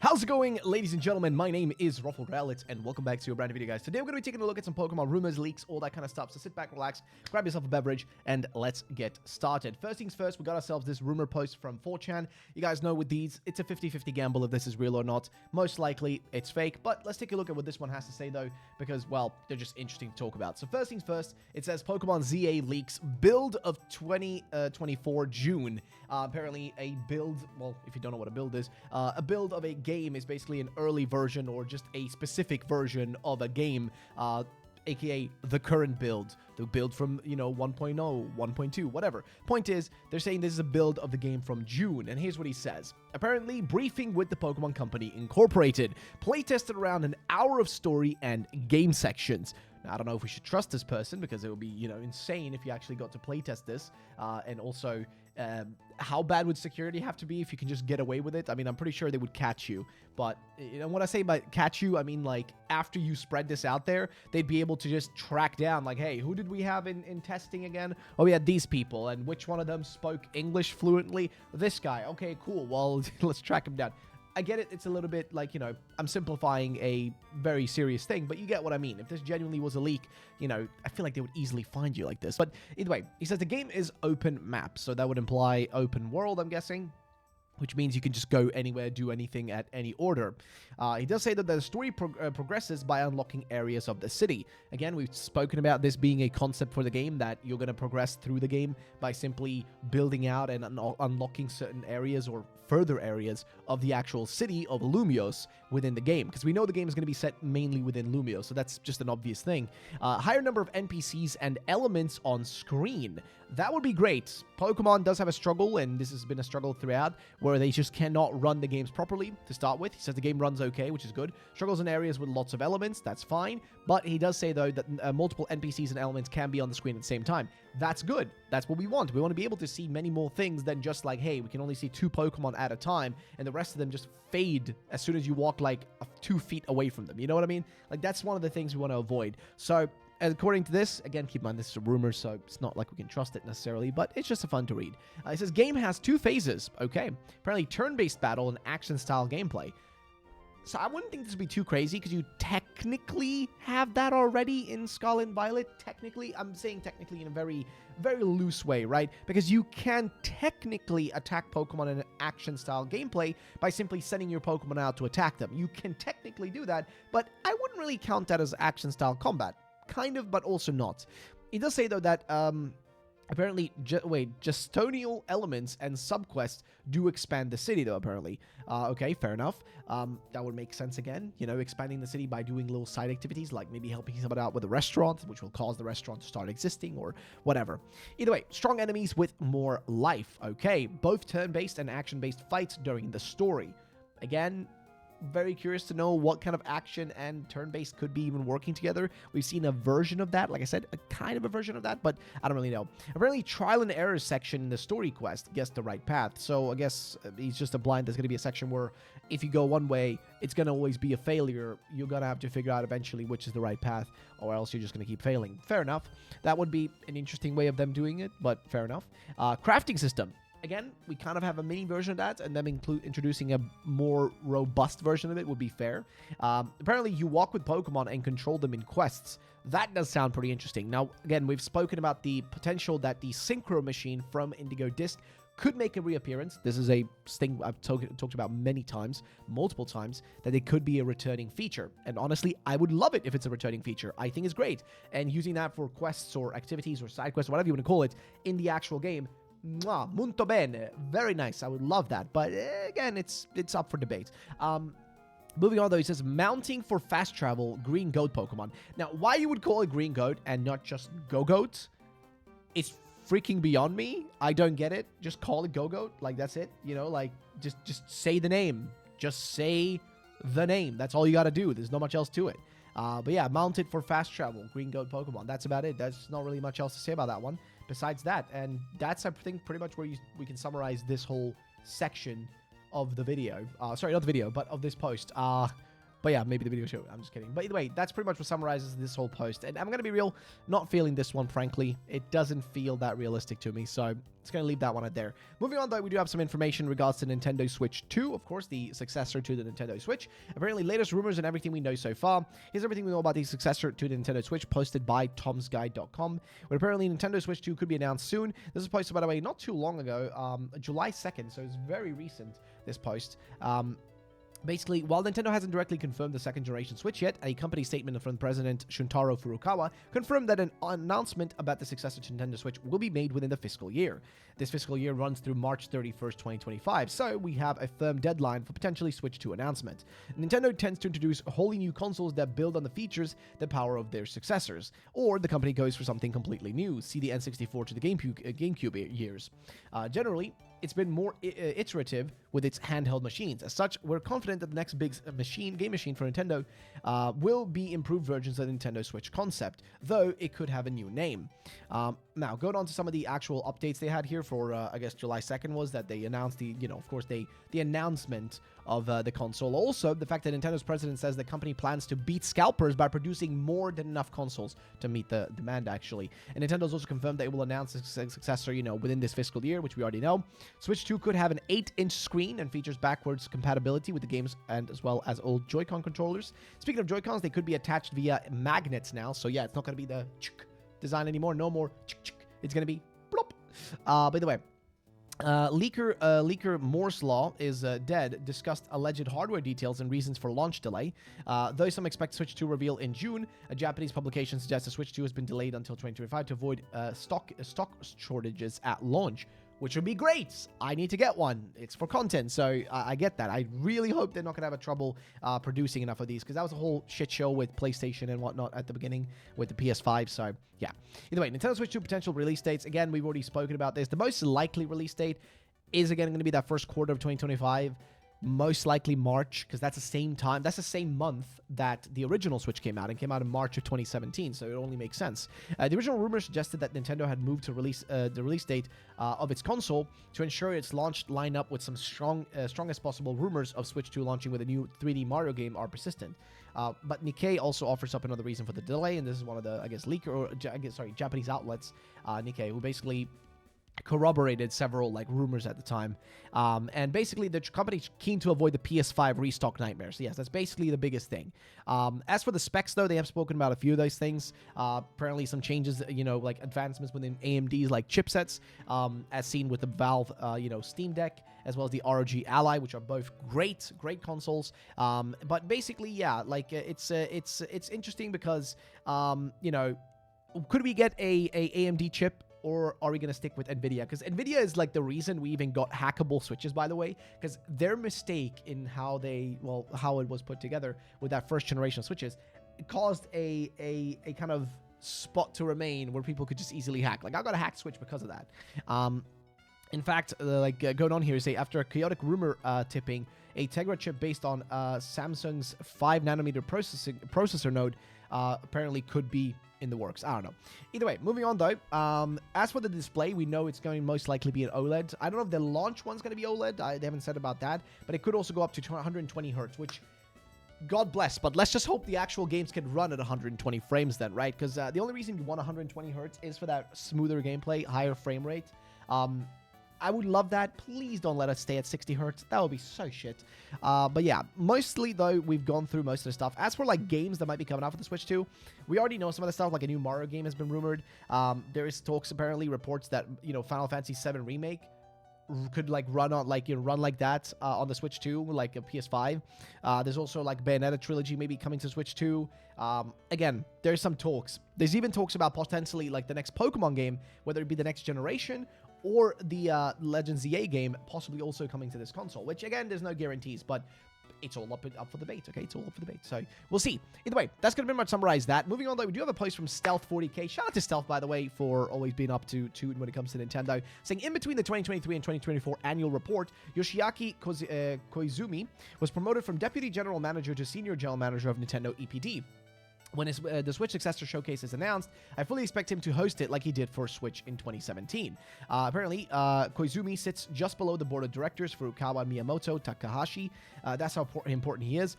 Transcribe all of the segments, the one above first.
How's it going, ladies and gentlemen? My name is Ruffled Rowlett, and welcome back to a brand new video, guys. Today, we're going to be taking a look at some Pokemon rumors, leaks, all that kind of stuff. So sit back, relax, grab yourself a beverage, and let's get started. First things first, we got ourselves this rumor post from 4chan. You guys know with these, it's a 50-50 gamble if this is real or not. Most likely, it's fake, but let's take a look at what this one has to say, though, because, well, they're just interesting to talk about. So first things first, it says Pokemon ZA leaks build of 2024 June. Apparently, a build, well, if you don't know what a build is, a build of a game is basically an early version or just a specific version of a game, aka the current build, the build from, 1.0, 1.2, whatever. Point is, they're saying this is a build of the game from June, and here's what he says. Apparently, briefing with the Pokemon Company Incorporated, playtested around an hour of story and game sections. Now, I don't know if we should trust this person, because it would be, insane if you actually got to playtest this, and also, how bad would security have to be if you can just get away with it? I mean, I'm pretty sure they would catch you, but when I say by catch you, I mean, like, after you spread this out there, they'd be able to just track down, like, hey, who did we have in testing again? Oh, we had these people, and which one of them spoke English fluently? This guy. Okay, cool. Well, let's track him down. I get it, it's a little bit like, I'm simplifying a very serious thing, but you get what I mean. If this genuinely was a leak, I feel like they would easily find you like this. But either way, he says the game is open map, so that would imply open world, I'm guessing, which means you can just go anywhere, do anything at any order. He does say that the story progresses by unlocking areas of the city. Again, we've spoken about this being a concept for the game, that you're going to progress through the game by simply building out and unlocking certain areas or further areas of the actual city of Lumios within the game, because we know the game is going to be set mainly within Lumios, so that's just an obvious thing. Higher number of NPCs and elements on screen. That would be great. Pokemon does have a struggle, and this has been a struggle throughout, where they just cannot run the games properly to start with. He says the game runs okay, which is good. Struggles in areas with lots of elements, that's fine. But he does say, though, that multiple NPCs and elements can be on the screen at the same time. That's good. That's what we want. We want to be able to see many more things than just like, hey, we can only see 2 Pokemon at a time, and the rest of them just fade as soon as you walk like 2 feet away from them. You know what I mean? Like, that's one of the things we want to avoid. So, according to this, again, keep in mind, this is a rumor, so it's not like we can trust it necessarily, but it's just a fun to read. It says, game has 2 phases. Okay. Apparently, turn-based battle and action-style gameplay. So I wouldn't think this would be too crazy, because you technically have that already in Scarlet and Violet. Technically, I'm saying technically in a very, very loose way, right? Because you can technically attack Pokemon in an action-style gameplay by simply sending your Pokemon out to attack them. You can technically do that, but I wouldn't really count that as action-style combat. Kind of, but also not. He does say, though, that apparently, gestonial elements and subquests do expand the city, though, apparently. Okay, fair enough. That would make sense again. Expanding the city by doing little side activities, like maybe helping someone out with a restaurant, which will cause the restaurant to start existing, or whatever. Either way, strong enemies with more life. Okay, both turn-based and action-based fights during the story. Again, very curious to know what kind of action and turn-based could be even working together. We've seen a version of that, like I said, a kind of a version of that, but I don't really know. Apparently, trial and error section in the story quest gets the right path. So I guess he's just blind. There's going to be a section where if you go one way, it's going to always be a failure. You're going to have to figure out eventually which is the right path, or else you're just going to keep failing. Fair enough. That would be an interesting way of them doing it, but fair enough. Crafting system. Again, we kind of have a mini version of that, and them introducing a more robust version of it would be fair. Apparently, you walk with Pokemon and control them in quests. That does sound pretty interesting. Now, again, we've spoken about the potential that the Synchro Machine from Indigo Disc could make a reappearance. This is a thing I've talked about many times, multiple times, that it could be a returning feature. And honestly, I would love it if it's a returning feature. I think it's great. And using that for quests or activities or side quests, whatever you want to call it, in the actual game, mwah, molto bene. Very nice. I would love that. But again, it's up for debate. Moving on, though, he says, mounting for fast travel, green goat Pokemon. Now, why you would call it green goat and not just go-goat, it's freaking beyond me. I don't get it. Just call it go-goat. Like, that's it. Just say the name. Just say the name. That's all you got to do. There's not much else to it. But yeah, mounted for fast travel, green goat Pokemon. That's about it. There's not really much else to say about that one besides that. And that's, I think, pretty much where we can summarize this whole section of the video. Sorry, not the video, but of this post. But But yeah, maybe the video show. I'm just kidding. But either way, that's pretty much what summarizes this whole post. And I'm going to be real, not feeling this one, frankly. It doesn't feel that realistic to me. So it's going to leave that one out there. Moving on, though, we do have some information in regards to Nintendo Switch 2. Of course, the successor to the Nintendo Switch. Apparently, latest rumors and everything we know so far. Here's everything we know about the successor to the Nintendo Switch, posted by tomsguide.com. Where apparently Nintendo Switch 2 could be announced soon. This was posted, by the way, not too long ago, July 2nd. So it's very recent, this post. Basically, while Nintendo hasn't directly confirmed the second-generation Switch yet, a company statement from President Shuntaro Furukawa confirmed that an announcement about the successor to Nintendo Switch will be made within the fiscal year. This fiscal year runs through March 31st, 2025, so we have a firm deadline for potentially Switch 2 announcement. Nintendo tends to introduce wholly new consoles that build on the features, the power of their successors, or the company goes for something completely new. See the N64 to the GameCube years. Generally, it's been more iterative with its handheld machines. As such, we're confident that the next big game machine for Nintendo will be improved versions of the Nintendo Switch concept, though it could have a new name. Now, going on to some of the actual updates they had here for, I guess, July 2nd was that they announced the announcement of the console. Also, the fact that Nintendo's president says the company plans to beat scalpers by producing more than enough consoles to meet the demand, actually. And Nintendo's also confirmed that it will announce a successor, within this fiscal year, which we already know. Switch 2 could have an 8-inch screen and features backwards compatibility with the games and as well as old Joy-Con controllers. Speaking of Joy-Cons, they could be attached via magnets now. So yeah, it's not going to be the design anymore. No more. It's going to be plop. By the way, leaker Moore's Law is dead. Discussed alleged hardware details and reasons for launch delay. Though some expect Switch 2 reveal in June, a Japanese publication suggests the Switch 2 has been delayed until 2025 to avoid stock shortages at launch, which would be great. I need to get one. It's for content, so I get that. I really hope they're not going to have a trouble producing enough of these, because that was a whole shit show with PlayStation and whatnot at the beginning with the PS5, so yeah. Either way, Nintendo Switch 2 potential release dates. Again, we've already spoken about this. The most likely release date is, again, going to be that first quarter of 2025. Most likely March, because that's the same time, that's the same month that the original Switch came out, and came out in March of 2017, so it only makes sense. The original rumor suggested that Nintendo had moved to the release date of its console to ensure its launch lineup with some strongest possible rumors of Switch 2 launching with a new 3D Mario game are persistent. But Nikkei also offers up another reason for the delay, and this is one of the, Japanese outlets, Nikkei, who basically corroborated several rumors at the time, and basically the company's keen to avoid the PS5 restock nightmares. Yes, that's basically the biggest thing. As for the specs, though, they have spoken about a few of those things. Apparently some changes, advancements within AMD's chipsets, as seen with the Valve Steam Deck, as well as the ROG Ally, which are both great consoles. But basically, yeah, it's interesting because could we get a AMD chip, or are we going to stick with NVIDIA? Because NVIDIA is the reason we even got hackable Switches, by the way, because their mistake in how it was put together with that first generation of Switches, it caused a kind of spot to remain where people could just easily hack. I got a hacked Switch because of that. In fact, going on here, say after a chaotic rumor tipping, a Tegra chip based on Samsung's 5nm processor node apparently could be in the works. I don't know. Either way, moving on though. As for the display, we know it's going to most likely be an OLED. I don't know if the launch one's going to be OLED. They haven't said about that, but it could also go up to 120 hertz, which, God bless, but let's just hope the actual games can run at 120 frames then, right? Because the only reason you want 120 hertz is for that smoother gameplay, higher frame rate. I would love that. Please don't let us stay at 60 hertz. That would be so shit. But yeah, mostly though, we've gone through most of the stuff. As for games that might be coming out for the Switch 2, we already know some of the stuff. A new Mario game has been rumored. There is talks, apparently, reports that Final Fantasy VII Remake could run on run like that on the Switch 2, like a PS5. There's also Bayonetta trilogy maybe coming to Switch 2. Again, there's some talks. There's even talks about potentially the next Pokemon game, whether it be the next generation or the Legends ZA game, possibly also coming to this console, which again, there's no guarantees, but it's all up for debate, okay? It's all up for debate, so we'll see. Either way, that's going to pretty much summarize that. Moving on, though, we do have a post from Stealth40k. Shout out to Stealth, by the way, for always being up to when it comes to Nintendo, saying in between the 2023 and 2024 annual report, Yoshiaki Koizumi was promoted from Deputy General Manager to Senior General Manager of Nintendo EPD. when the Switch Successor Showcase is announced, I fully expect him to host it like he did for Switch in 2017. Apparently, Koizumi sits just below the board of directors Furukawa, Miyamoto, Takahashi. That's how important he is.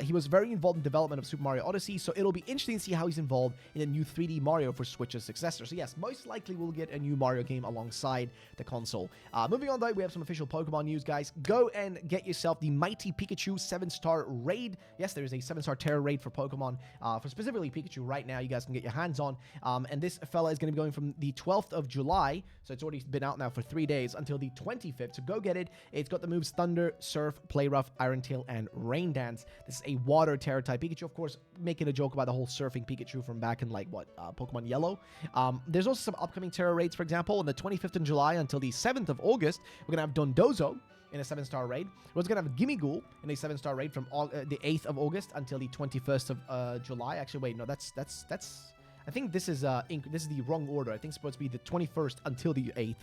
He was very involved in development of Super Mario Odyssey, so it'll be interesting to see how he's involved in a new 3D Mario for Switch's successor. So yes, most likely we'll get a new Mario game alongside the console. Moving on though, we have some official Pokemon news, guys. Go and get yourself the Mighty Pikachu 7-star raid. Yes, there is a 7-star Terror raid for Pokemon, for specifically Pikachu right now. You guys can get your hands on. And this fella is going to be going from the 12th of July, so it's already been out now for 3 days, until the 25th. So go get it. It's got the moves Thunder, Surf, Play Rough, Iron Tail, and Rain Dance. This is a Water Terror type Pikachu, of course, making a joke about the whole surfing Pikachu from back in, like, what, Pokemon Yellow. There's also some upcoming Terror raids, for example, on the 25th of July until the 7th of August. We're going to have Dondozo in a 7-star raid. We're also going to have Gimmighoul in a 7-star raid from the 8th of August until the 21st of July. Actually, wait, no, that's I think this is the wrong order. I think it's supposed to be the 21st until the 8th.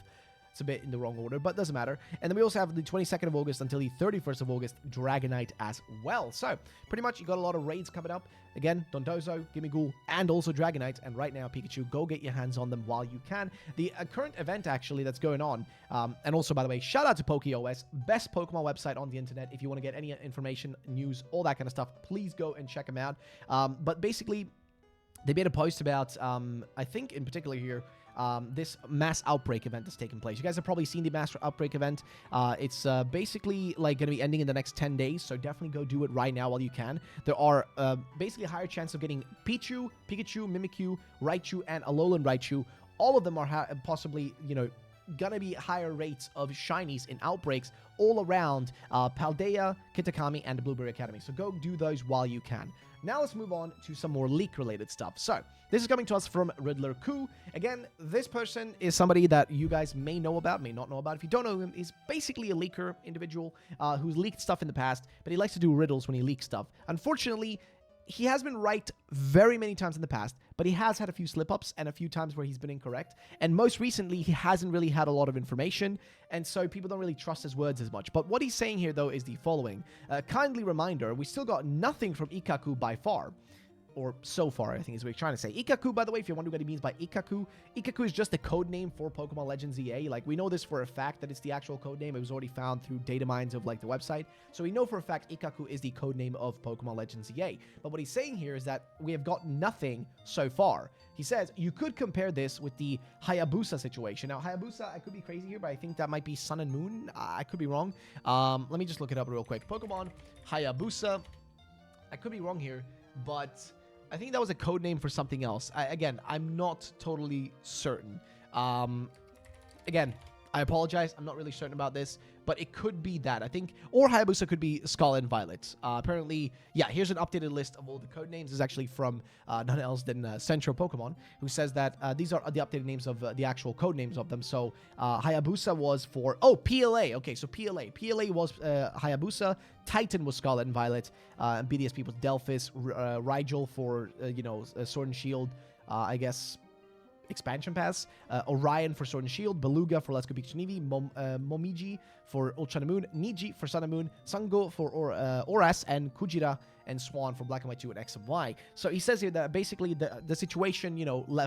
It's a bit in the wrong order, but doesn't matter. And then we also have the 22nd of August until the 31st of August, Dragonite as well. So, pretty much, you got a lot of raids coming up. Again, Dondozo, Gimmighoul, and also Dragonite. And right now, Pikachu, go get your hands on them while you can. The current event, actually, that's going on, and also, by the way, shout out to PokeOS, best Pokemon website on the internet. If you want to get any information, news, all that kind of stuff, please go and check them out. But basically, they made a post about, I think in particular here, this mass outbreak event that's taking place. You guys have probably seen the mass outbreak event. It's basically like going to be ending in the next 10 days, so definitely go do it right now while you can. There are basically a higher chance of getting Pichu, Pikachu, Mimikyu, Raichu, and Alolan Raichu. All of them are possibly, you know, gonna be higher rates of shinies in outbreaks all around Paldea, Kitakami, and the Blueberry Academy. So go do those while you can. Now let's move on to some more leak-related stuff. So, this is coming to us from Riddler Khu. Again, this person is somebody that you guys may know about, may not know about. If you don't know him, he's basically a leaker individual who's leaked stuff in the past, but he likes to do riddles when he leaks stuff. Unfortunately, he has been right very many times in the past, but he has had a few slip-ups and a few times where he's been incorrect. And most recently, he hasn't really had a lot of information, and so people don't really trust his words as much. But what he's saying here, though, is the following. Kindly reminder, we still got nothing from Ikaku by far. Or so far, I think is what he's trying to say. Ikaku, by the way, if you're wondering what he means by Ikaku, Ikaku is just a code name for Pokemon Legends ZA. Like, we know this for a fact that it's the actual code name. It was already found through data mines of, like, the website. So we know for a fact Ikaku is the code name of Pokemon Legends ZA. But what he's saying here is that we have got nothing so far. He says, you could compare this with the Hayabusa situation. Now, Hayabusa, I could be crazy here, but I think that might be Sun and Moon. I could be wrong. Let me just look it up real quick. Pokemon Hayabusa. I could be wrong here, but I think that was a code name for something else. Again, I'm not totally certain. Again, I apologize. I'm not really certain about this, but it could be that. I think, or Hayabusa could be Scarlet and Violet. Apparently, yeah, here's an updated list of all the code names. This is actually from none else than Central Pokemon, who says that these are the updated names of the actual code names of them. So Hayabusa was for, PLA. Okay, so PLA. PLA was Hayabusa. Titan was Scarlet and Violet. And BDSP was Delphis. Rigel for, Sword and Shield, I guess, expansion pass, Orion for Sword and Shield, Beluga for Let's Go Pikachu Eevee, Momiji for Ultra and Moon, Niji for Sun and Moon, Sango for Oras, and Kujira and Swan for Black and White 2 and X and Y. So he says here that basically the situation,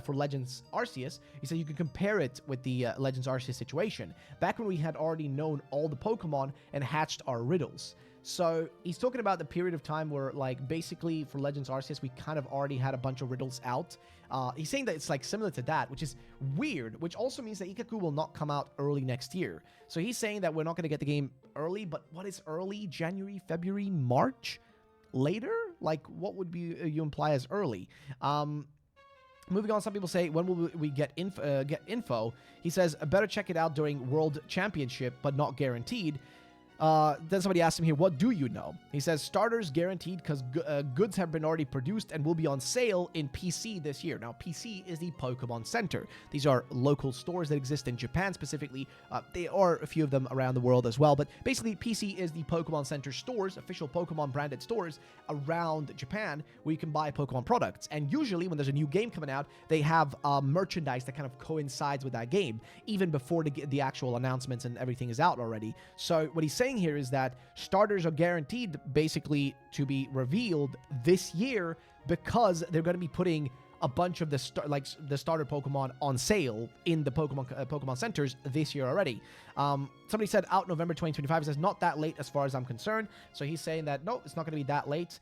for Legends Arceus, he said you can compare it with the Legends Arceus situation. Back when we had already known all the Pokemon and hatched our riddles. So he's talking about the period of time where, like, basically for Legends Arceus, we kind of already had a bunch of riddles out. He's saying that it's, like, similar to that, which is weird, which also means that Ikaku will not come out early next year. So he's saying that we're not going to get the game early, but what is early? January, February, March? Later? Like, what would be you imply as early? Moving on, some people say, when will we get info? He says, better check it out during World Championship, but not guaranteed. Then somebody asked him here, what do you know? He says, starters guaranteed because goods have been already produced and will be on sale in PC this year. Now, PC is the Pokemon Center. These are local stores that exist in Japan specifically. There are a few of them around the world as well, but basically PC is the Pokemon Center stores, official Pokemon branded stores around Japan where you can buy Pokemon products. And usually when there's a new game coming out, they have merchandise that kind of coincides with that game, even before the actual announcements and everything is out already. So what he's saying here is that starters are guaranteed basically to be revealed this year, because they're going to be putting a bunch of the starter Pokemon on sale in the Pokemon centers this year already. Somebody said out November 2025. He says not that late as far as I'm concerned. So he's saying that no, it's not going to be that late.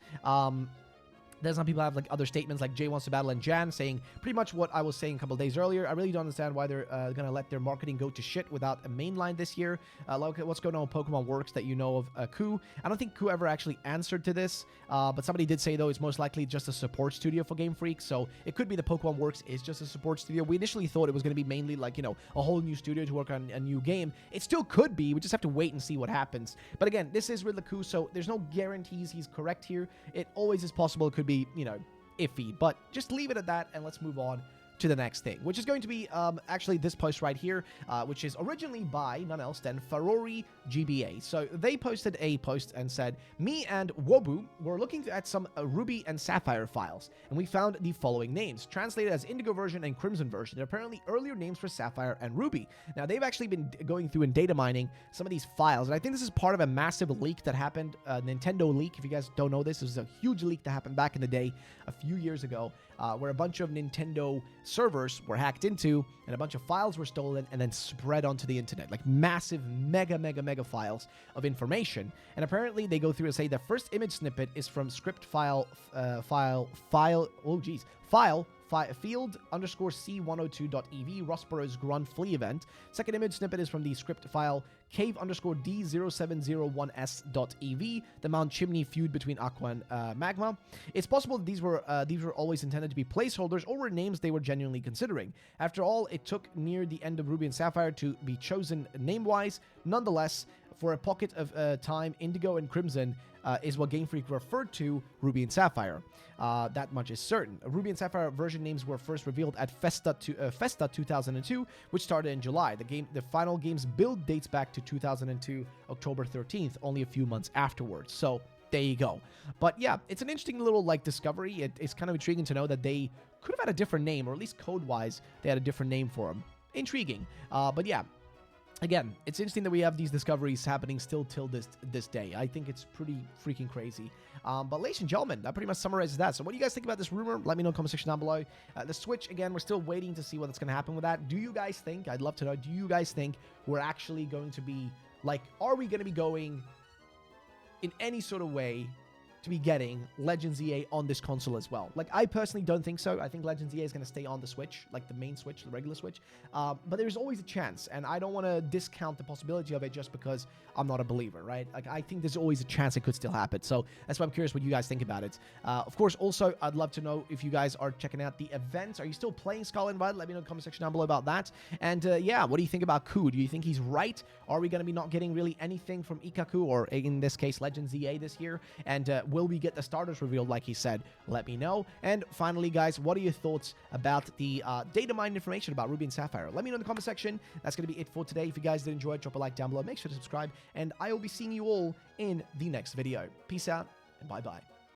There's some people have like other statements, like Jay wants to battle in Jan, saying pretty much what I was saying a couple days earlier. I really don't understand why they're going to let their marketing go to shit without a main line this year. Look at what's going on with Pokemon Works that you know of Khu. I don't think Khu ever actually answered to this, but somebody did say, though, it's most likely just a support studio for Game Freak, so it could be the Pokemon Works is just a support studio. We initially thought it was going to be mainly like, you know, a whole new studio to work on a new game. It still could be. We just have to wait and see what happens. But again, this is Riddler Khu, so there's no guarantees he's correct here. It always is possible. It could be, you know, iffy, but just leave it at that and let's move on to the next thing, which is going to be actually this post right here, which is originally by none else than Farori GBA. So they posted a post and said, me and Wobu were looking at some Ruby and Sapphire files, and we found the following names, translated as Indigo version and Crimson version. They're apparently earlier names for Sapphire and Ruby. Now, they've actually been going through and data mining some of these files, and I think this is part of a massive leak that happened, Nintendo leak. If you guys don't know this, was a huge leak that happened back in the day, a few years ago, where a bunch of Nintendo servers were hacked into and a bunch of files were stolen and then spread onto the internet, like massive mega files of information. And apparently they go through and say the first image snippet is from script file field_c102.ev Rossborough's Grunt Flea event. Second image snippet is from the script file cave_d0701s.ev, the Mount Chimney feud between Aqua and Magma. It's possible that these were always intended to be placeholders or were names they were genuinely considering. After all, it took near the end of Ruby and Sapphire to be chosen name-wise. Nonetheless, for a pocket of time, Indigo and Crimson is what Game Freak referred to Ruby and Sapphire. That much is certain. Ruby and Sapphire version names were first revealed at Festa 2002, which started in July. The final game's build dates back to 2002, October 13th, only a few months afterwards. So there you go. But yeah, it's an interesting little like discovery. It's kind of intriguing to know that they could have had a different name, or at least code-wise, they had a different name for them. Intriguing. But yeah. Again, it's interesting that we have these discoveries happening still till this day. I think it's pretty freaking crazy. But ladies and gentlemen, that pretty much summarizes that. So what do you guys think about this rumor? Let me know in the comment section down below. The Switch, again, we're still waiting to see what's going to happen with that. Do you guys think, I'd love to know, do you guys think we're actually going to be, like, are we going to be going in any sort of way to be getting Legends ZA on this console as well? Like, I personally don't think so. I think Legends ZA is going to stay on the Switch, like the main Switch, the regular Switch. But there's always a chance, and I don't want to discount the possibility of it just because I'm not a believer, right? Like, I think there's always a chance it could still happen. So that's why I'm curious what you guys think about it. Of course, also, I'd love to know if you guys are checking out the events. Are you still playing Scarlet and Violet? Let me know in the comment section down below about that. And yeah, what do you think about Khu? Do you think he's right? Are we going to be not getting really anything from Ikaku, or in this case, Legends ZA this year? And will we get the starters revealed like he said? Let me know. And finally, guys, what are your thoughts about the data mine information about Ruby and Sapphire? Let me know in the comment section. That's going to be it for today. If you guys did enjoy it, drop a like down below. Make sure to subscribe, and I will be seeing you all in the next video. Peace out, and bye-bye.